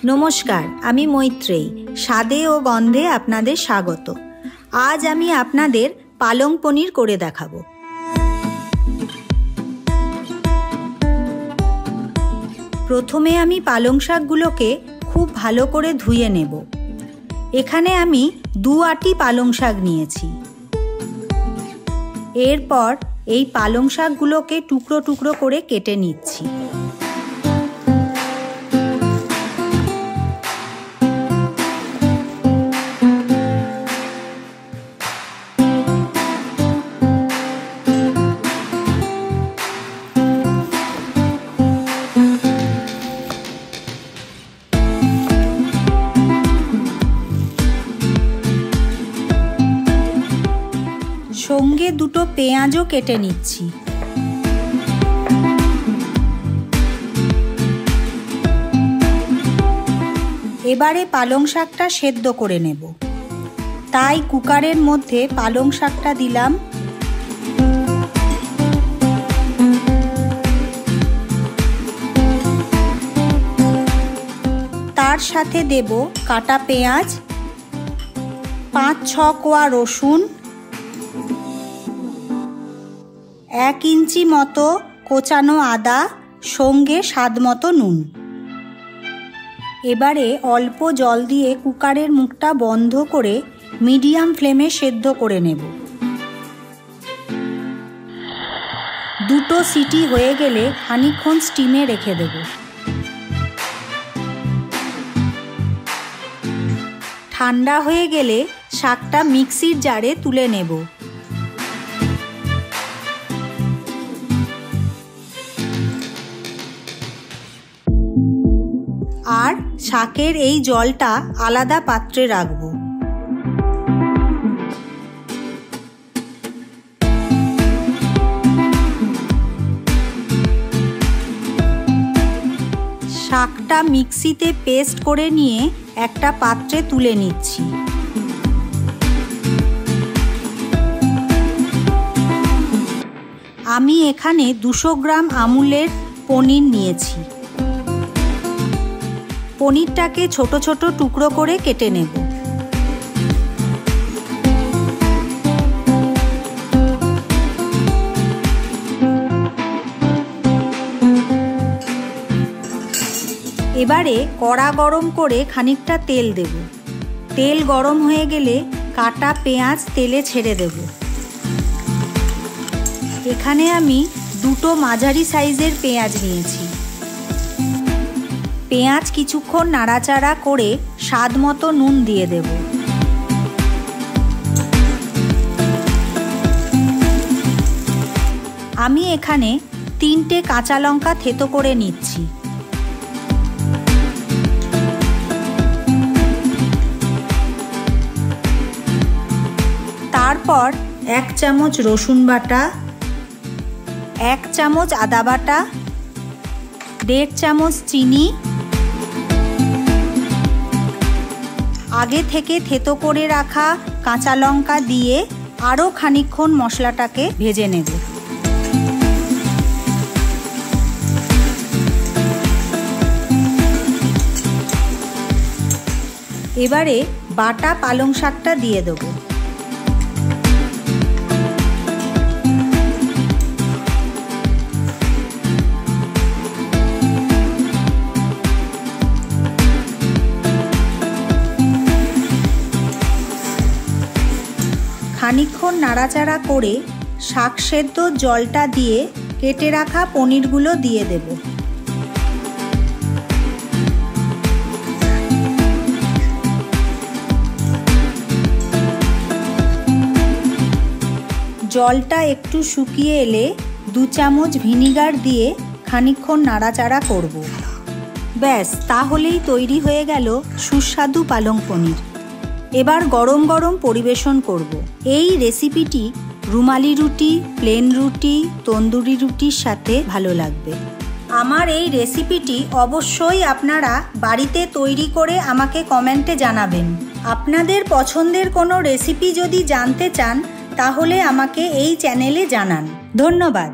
নমস্কার, আমি মৈত্রেয়ী। স্বাদে ও গন্ধে আপনাদের স্বাগত। আজ আমি আপনাদের পালং পনির করে দেখাবো। প্রথমে আমি পালং শাকগুলোকে খুব ভালো করে ধুয়ে নেব। এখানে আমি 2 আঁটি পালং শাক নিয়েছি। এরপর এই পালং শাকগুলোকে টুকরো টুকরো করে কেটে নিচ্ছি। সঙ্গে 2টো পেঁয়াজও কেটে নিচ্ছি। এবারে পালং শাকটা সেদ্ধ করে নেব। তাই কুকারের মধ্যে পালং শাকটা দিলাম। তার সাথে দেব কাটা পেঁয়াজ, 5-6 কোয়া রসুন, 1 ইঞ্চি মতো কোচানো আদা, সঙ্গে স্বাদ মতো নুন। এবারে অল্প জল দিয়ে কুকারের মুখটা বন্ধ করে মিডিয়াম ফ্লেমে সেদ্ধ করে নেব। 2টো সিটি হয়ে গেলে খানিকক্ষণ স্টিমে রেখে দেব। ঠান্ডা হয়ে গেলে শাকটা মিক্সির জারে তুলে নেব। আর শাকের এই জলটা আলাদা পাত্রে রাখব। শাকটা মিক্সিতে পেস্ট করে নিয়ে একটা পাত্রে তুলে নিচ্ছি। আমি এখানে 200 গ্রাম আমুলের পনির নিয়েছি। পনিরটাকে ছোট ছোট টুকরো করে কেটে নেব। এবারে কড়া গরম করে খানিকটা তেল দেব। তেল গরম হয়ে গেলে কাটা পেঁয়াজ তেলে ছেড়ে দেব। এখানে আমি 2টো মাঝারি সাইজের পেঁয়াজ নিয়েছি। পেঁয়াজ কিছুক্ষণ নাড়াচাড়া করে স্বাদ মতো নুন দিয়ে দেব। আমি এখানে 3টে কাঁচা লঙ্কা থেতো করে নিচ্ছি। তারপর 1 চামচ রসুন বাটা, 1 চামচ আদা বাটা, 1.5 চামচ চিনি, আগে থেকে থেতো করে রাখা কাঁচা লঙ্কা দিয়ে আরও খানিকক্ষণ মশলাটাকে ভেজে নেব। এবারে বাটা পালং শাকটা দিয়ে দেব। খানিকক্ষণ নাড়াচাড়া করে শাক সেদ্ধ জলটা দিয়ে কেটে রাখা পনিরগুলো দিয়ে দেব। জলটা একটু শুকিয়ে এলে 2 চামচ ভিনিগার দিয়ে খানিকক্ষণ নাড়াচাড়া করব। ব্যাস, তাহলেই তৈরি হয়ে গেল সুস্বাদু পালং পনির। এবার গরম গরম পরিবেশন করব। এই রেসিপিটি রুমালি রুটি, প্লেন রুটি, তন্দুরি রুটির সাথে ভালো লাগবে। আমার এই রেসিপিটি অবশ্যই আপনারা বাড়িতে তৈরি করে আমাকে কমেন্টে জানাবেন। আপনাদের পছন্দের কোনো রেসিপি যদি জানতে চান তাহলে আমাকে এই চ্যানেলে জানান। ধন্যবাদ।